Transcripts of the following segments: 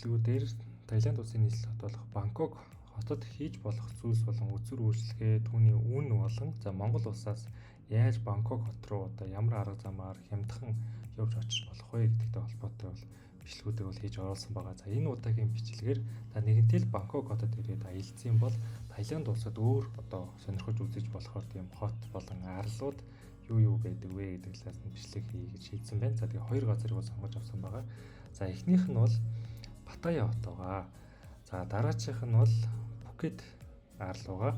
бичлэгүүдээр Таиланд улсын нийслэл хот болох Бангкок хотод хийж болох зүйлс болон үзүр үйлчлэгээ түүний үн болон Монгол улсаас яаж Бангкок хот руу ямар арга замаар хямдхан явж очиж болох вэ гэдэгтэй холбоотой бол бичлэгүүдийг бол хийж оруулсан байгаа. За энэ удаагийн бичлэгээр та нэгэнтэл Бангкок хотод ирээд аялцсан бол Таиланд улсад өөр сонирхож үзэж болохоор тийм хот болон арлууд юу байдаг вэ гэдэг талаас нь бичлэг хий гэж шийдсэн байна. За тэгээ хоёр газрыг бол сонгож авсан байгаа. За эхнийх нь бол Паттайя хот байгаа. За дараачих нь бол Пхукет арал байгаа.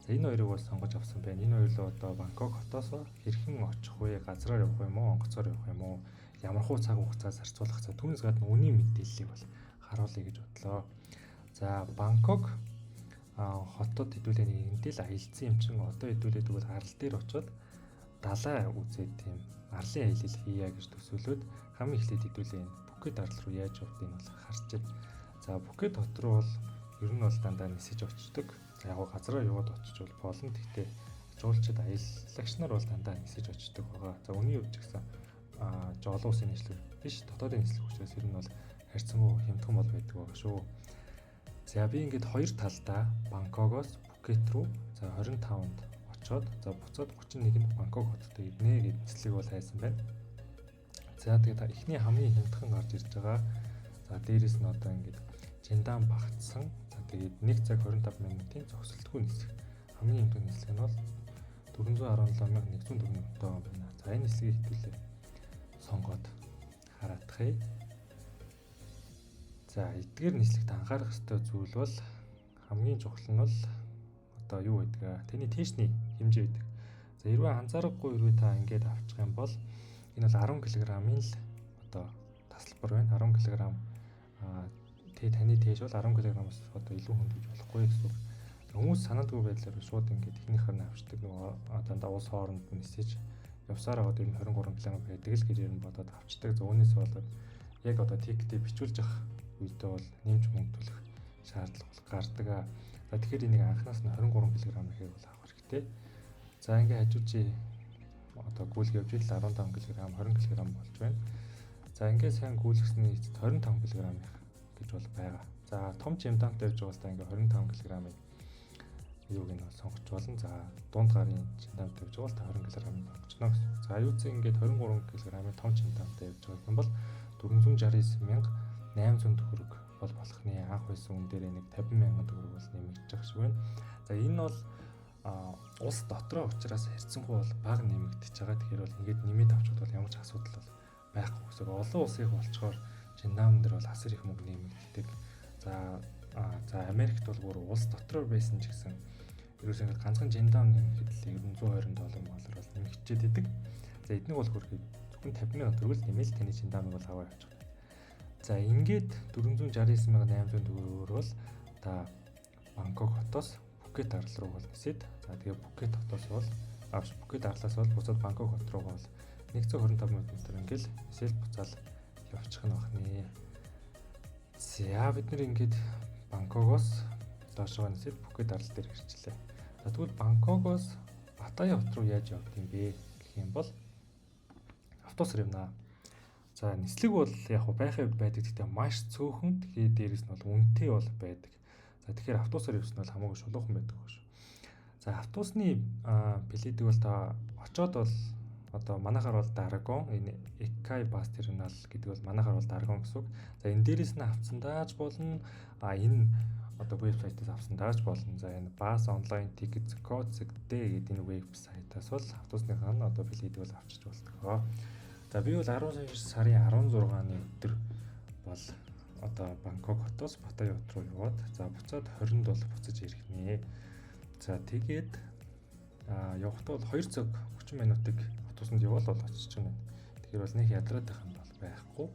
За энэ хоёрыг бол сонгож авсан байна. Энэ хоёрлоо Бангкок хотоос хэрхэн очих вэ? Газраар явах юм уу? Онгоцоор явах юм уу? Ямар хуу цаг хугацаа зарцуулах вэ? Түүнээс гадна үнийн мэдээллийг бол харуулъя гэж бодлоо. За Бангкок хотод хэдүүлээ нэгэнтэл аялцсан юм чин одоо хэдүүлээ тэгвэл арал дээр очиод далай үзээд тийм арлын аялал хийя гэж төсөөлөд хамгийн эхлээд хэдүүлээ Пхукет арал руу яаж явдгийг бол харж байна. За Пхукет хот руу бол ер нь бол дандаа нисэж очдог. За яг газраа яваад очиж бол болно. Гэхдээ жуулчид аялагч нар бол дандаа нисэж очдог байгаа. За үний хувьд ч гэсэн жолоо улсын нийслэг биш дотоодын нийслэг учраас ер нь бол харьцангуй хямдхан бол байдаг байгаа шүү. За би ингээд хоёр талдаа Бангкокоос Пхукет руу за 25-нд очоод за буцаад 31-нд Бангкок хотод ирнэ гэдэг нислэг бол хайсан байна. За тэгээд эхний хамгийн хямдхан гарч ирж байгаа. За дээрэс нь ингээд Жиндан багтсан. За тэгээд 1 цаг 25 минутын зогсолтгүй нислэг. Хамгийн хямдхан нислэг нь бол 417,104 тоо байна. За энэ нислэгийг хэвлээ сонгоод хараадах. За эдгээр нислэгт анхаарах ёстой зүйл бол хамгийн чухал нь бол юу гэдэг таны теншний хэмжээ байдаг. За хэрвээ анзаарахгүй хэрвээ та ингээд авчих юм бол энэ бол 10 кг-ийн л тасалбар байна. 10 кг таны тээш бол 10 кг-аас илүү хөндөж болохгүй гэсэн үг. Хүмүүс санаадгүй байдлаар шууд ингээд ихнийхээ нь авчдаг дандаа улс хооронд нисэж явсаар аваад ер нь 23 кг байдаг л гэж ер нь бодоод авчдаг. За үүнээс болоод яг тикетээ бичүүлж авах үедээ бол нэмж мөнгө төлөх шаардлага гардаг. За тэгэхээр энийг анханаас нь 23 кг гэхээр бол авах хэрэгтэй. За ингээд хажуучи гүйлг явж ил 15 кг 20 кг болж байна. За ингээд сайн гүйлгэсний эцэд 25 кг гэж бол байгаа. За том чемодантай явж байгаа л ингээд 25 кг-ыг юуг нь сонгож болно. За дунд гарын чемодантай явж байгаа л 20 кг-ыг сонгочно гэсэн. За аюуцсан ингээд 23 кг-ийн том чемодантай явж байгаа юм бол 469,800 төгрөг бол болох нэ. Анх байсан үн дээр нэг 50,000 төгрөг бол нэмэгдэж байгаа шүү байна. За энэ бол улс дотроо учраас харьцангуй бол бага нэмэгдэж байгаа. Тэгэхээр бол ингээд нэмээд авчихвал бол ямар ч асуудал бол байхгүй гэсэн. Олон улсыг болцохоор Жиндан дээр бол асар их мөнгө нэмэгддэг. За Америкт бол бүр улс дотроо байсан ч гэсэн ерөөсөө ингээд ганцхан Жиндан нэмэхэд л $120 бол нэмэгдчихэд идэг. За эднийг бол хөрөхөд зөвхөн 50,000 төгрөг нэмэл таны Жинданыг бол аваа явуучих. За ингээд 469,800 төгрөгөөр бол та Бангкок хотоос Пхукет арал руу бол нисээд за тэгээ Пхукет хотоос бол Пхукет арлаас бол буцаад Бангкок хот руу бол 1 цаг 25 минут ингээл нисэл буцаал явчих нь байна. За бид нэр ингээд Бангкокоос доошоо нисээд Пхукет арал дээр ирчлээ. За тэгвэл Бангкокоос Паттайя хот руу яаж явд юм бэ гэх юм бол автобусаар явнаа. За нислэг бол яг байхад байдаг гэхдээ маш цөөхөн. Тэгэхээр дээрээс нь бол үнэтэй бол байдаг. За тэгэхээр автобусаар явсан бол хамаагүй шулуухан байдаг шүү. За автобусны билетийг бол та очоод бол манайхаар бол Даргон энэ Эккай бас терминал гэдэг бол манайхаар бол Даргон гэсэн үг. За энэ дээрээс нь авсан дааж болно. Энэ вебсайтаас авсан дааж болно. За энэ бас онлайн tickets code.d гэдэг энэ вебсайтаас бол автобусныхаа нь билетийг бол авчиж болдог. За би бол 19 сарын 16-ны өдөр бол Бангкок хотоос Паттайя хот руу яваад за буцаад 20-нд бол буцаж ирэх нэ. За тэгээд явахдаа бол 2 цаг 30 минутыг автобусанд явбал бол очиж байна. Тэгэхээр бол нэг ядраад байх юм бол байхгүй.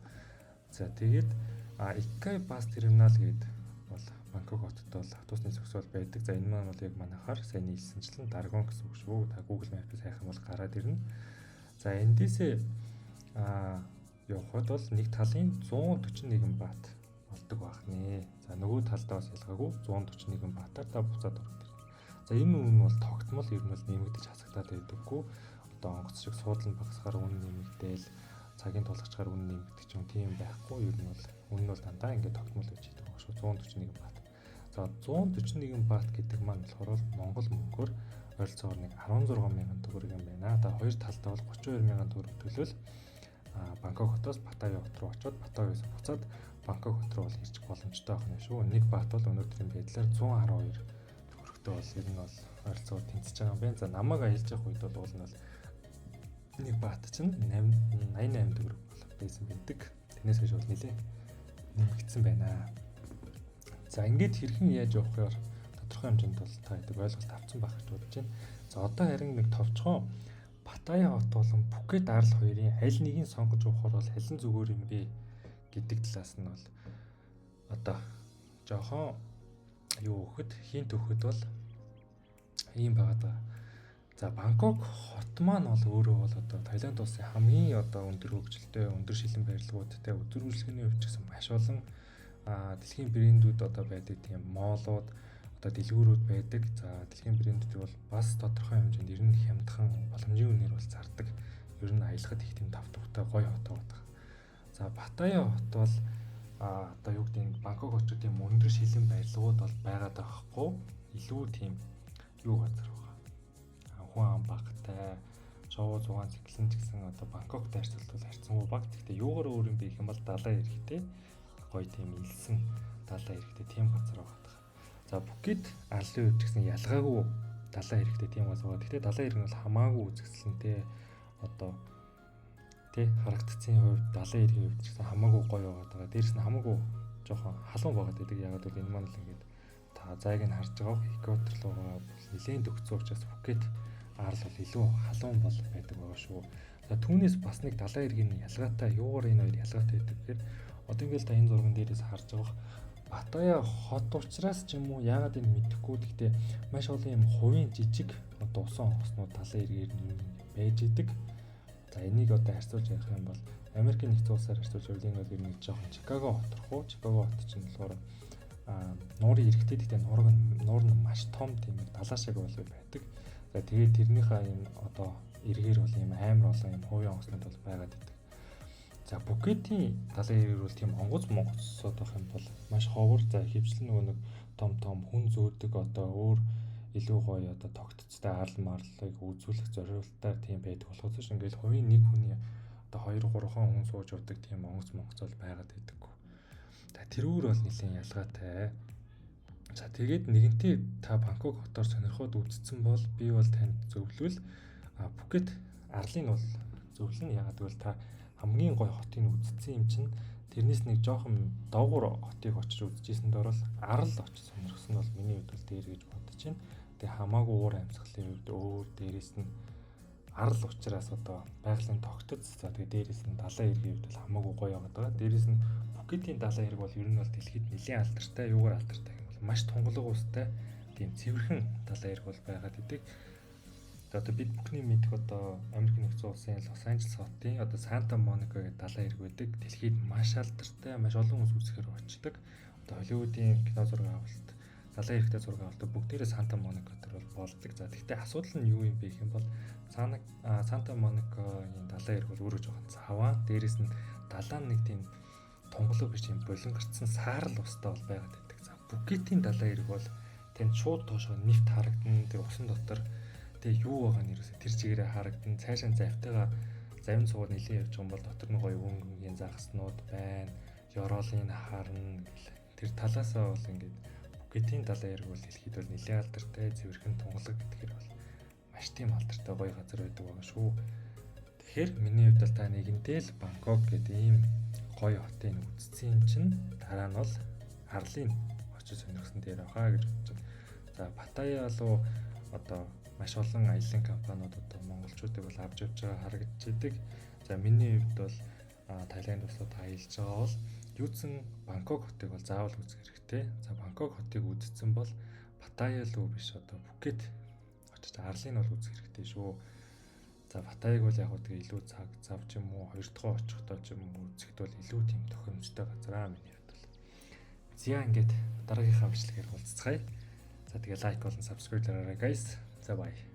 За тэгээд Эккай бас терминал гэдэг бол Бангкок хотод бол автобусны зогсоол байдаг. За энэ маань бол яг манайхаар сайн нийлсэнчлэн Даргон гэсэн үг шүү. Та Google Map-ээс хайх юм бол гараад ирнэ. За эндээсээ явхад бол нэг талын 141 баат болдог байх нэ. За нөгөө талдаа бас ялгаагүй 141 баатаар та буцаад ороод ирнэ. За энэ үн бол тогтмол ер нь бол нэмэгдэж хасагдаад байдаггүй. Онгоц шиг суудлан багасгаар үн нэмэгдээл цагийн тулгачаар үнэ нэмэгдэх юм тийм байхгүй. Ер нь бол үнэ нь бол дандаа ингээд тогтмол гэж хэлдэг баг шүү. 141 баат. За 141 баат гэдэг маань болохоор Монгол мөнгөөр ойролцоогоор нэг 16,000 төгрөг юм байна. Одоо хоёр талдаа бол 32,000 төгрөг төлөөл Бангкок хотоос Паттайя хот руу очиод Паттайяас буцаад Бангкок хот руу бол ирчих боломжтой байна шүү. Нэг баат бол өнөөдрийн байдлаар 112 төгрөгтэй бол ер нь бол ойролцоогоор тэнцэж байгаа юм байна. За намайг аялж явах үед бол уул нь бол нэг баат чинь 88 төгрөг байсан байдаг. Тэрнээс хойш бол нэлээ нэмэгдсэн байна. За ингээд хэрхэн яаж явахаар тодорхой хэмжээнд бол та гэдэг ойлголт авсан байх гэж бодож байна. За одоо харин нэг товчхон Паттайя хот болон Пхукет арал хоёрын аль нэгийг сонгож явахаар бол халин зүгээр юм бэ гэдэг талаас нь бол одоо жоохон юу өгөхөд хинт өгөхөд бол ийм байгаад байгаа. За Бангкок хот маань бол өөрөө бол одоо Таиланд улсын хамгийн одоо өндөр хөгжилтэй, өндөр шилэн барилгуудтай, өдөр үйлчлэгээний хувьд ч гэсэн маш олон дэлхийн брэндүүд одоо байдаг тийм моолууд, одоо дэлгүүрүүд байдаг. За дэлхийн брэндүүд бол бас тодорхой хэмжээнд ер нь хямдхан боломжийн үнээр бол зардаг. Ер нь аялахад их тийм тав тухтай гоё хот байдаг. За Паттайя хот бол одоо юу гэдэг нь Бангкок хотын өндөр шилэн барилгууд бол байгаад байхгүй. Илүү тийм юу газар байгаа. Хүн ам багтай, шоу зугаан цэглэн ч гэсэн одоо Бангкок дайрцалт бол харьцангуй бага. Гэхдээ юугаар өөр юм бэ гэх юм бол далайн эрэгтэй гоё тийм илсэн далайн эрэгтэй тийм газар байгаа. За Пхукет арлын үед ч гэсэн ялгаагүй далайн эрэгтэй тийм газар байгаа. Гэхдээ далайн эрэг нь бол хамаагүй үзэсгэлэнтэй одоо тий харагдцын хувьд далайн эргийн хувьд ч гэсэн хамаагүй гоё байгаа. Дээрс нь хамаагүй жоохон халуун байгаад байдаг. Ягаад гэвэл энэ маань л ингээд та зайг нь харж байгаа экватор руугаа нэлээд өгцөө учраас Пхукет арал бол илүү халуун бол байдаг байгаа шүү. За түүнээс бас нэг далайн эргийн ялгаатай юугаар энэ хоёр ялгаатай байдаг гэхээр одоо ингээд та энэ зурган дээрээс харж байгаа Паттайя хот учраас ч юм уу яагаад энэ мэдэхгүй. Гэхдээ маш олон юм хувийн жижиг одоо усан онгоцнууд далайн эргээр байж идэг. За энийг одоо харьцуулж ярих юм бол Америкийн нэгдсэн улсаар харьцуулж байвал энэ бол нэг жоохон Чикаго хот руу. Чикаго хот чинь болохоор нуурын эрэгтэй гэхдээ нуур нь маш том тийм далаа шиг бол байдаг. За тэгээд тэрнийхээ энэ одоо эргээр бол ийм амар олон юм хувийн онгоцнууд бол байгаад идэг. За Пхукетийн далайн эргээр бол тийм монгоцсод байх юм бол маш ховор. За хөвчлэн нөгөө нэг том хүн зөөдөг одоо өөр илүү гоё одоо тогтцтой арал марлыг үзүүлэх зорилтоор тийм байдаг болохоос ш ингээл хувийн нэг хүний одоо 2-3 хүн сууж явдаг тийм монгоц бол байгаад байдаггүй. За тэрүүр бол нэлийн ялгаатай. За тэгээд нэгэнтээ та Бангкок хотоор сонирхоод үзсэн бол би бол танд зөвлөвөл Пхукет арлын бол зөвлөн яагаад гэвэл та хамгийн гоё хотыг үзсэн юм чинь тэрнээс нэг жоохон доогуур хотыг очиж үзчихсэнд орол арал очиж сонирхсон бол миний хувьд бол дээр гэж бодож байна. Тэгээ хамаагүй уур амьсгалын хувьд өөр дээрээс нь арал учраас одоо байгалийн тогтц. За тэгээ дээрээс нь далайн эргийн хувьд бол хамаагүй гоё байгаа. Дээрээс нь Пхукетийн далайн эрг бол ер нь бол дэлхийд нэлийн алдартай, юугаар алдартай юм бол маш тунгалаг устай тийм цэвэрхэн далайн эрг бол байгаад идэг. Одоо бид бүхний мэдэх одоо Америк нэгдсэн улсын Лос Анжелес хотын одоо Санта Моника гэдэг далайн эрг байдаг. Дэлхийд маш алдартай, маш олон хүмүүс үзэхээр очдог. Одоо Холливуудын кино зураг авалт, далайн эргтэй зураг авалт бүгдээрээ Санта Моника дээр бол болдог. За тэгвэл асуудал нь юу юм бэ гэх юм бол Санта Моникагийн далайн эрг бол өөрөө жоохон цаваа. Дээрээс нь далаа нэг тийм тунгалаг биш юм болонгорцсон саарл устай бол байгаад байдаг. За Пхукетийн далайн эрг бол танд шууд тоошоо нэвт харагдана. Тэр усан дотор тэгээ юу байгаа нэрээс тэр чигээрээ харагдан цаашаа завтайгаа завин сууд нэлээд явж байгаа бол дотор нь гоё өнгөнгийн загаснууд байна. Ёроолын харна гэл. Тэр талаасаа бол ингээд Пхукетийн далайн эрг бол дэлхийд бол нэлээд алдартай, цэвэрхэн тунгалаг гэдгээр бол маш тийм алдартай гоё газар байдаг байгаа шүү. Тэгэхээр миний хувьд бол та нэгэнтэй л Бангкок гэдэг ийм гоё хотыг үзсэн чинь дараа нь бол арлын очиж сонирхсан дээр авахаа гэж бодож байна. За Паттайя руу одоо маш олон аялын компаниуд одоо монголчуудыг бол авч явж байгаа харагдаж идэг. За миний хувьд бол Таиланд улсад аялж байгаа бол юуцэн Бангкок хотыг бол заавал үзэх хэрэгтэй. За Бангкок хотыг үзсэн бол Паттайя руу биш одоо Пхукет очиж арлыг бол үзэх хэрэгтэй шүү. За Паттайяг бол яг гоо илүү цаг зав ч юм уу хоёр дахь очихдоо ч юм уу үзэхэд бол илүү тийм тохиромжтой газар миний хувьд бол. Зя ингээд дараагийнхаа бичлэгээр уулзцгаая. За тэгээ лайк болон subscribe дараарай guys. За bye.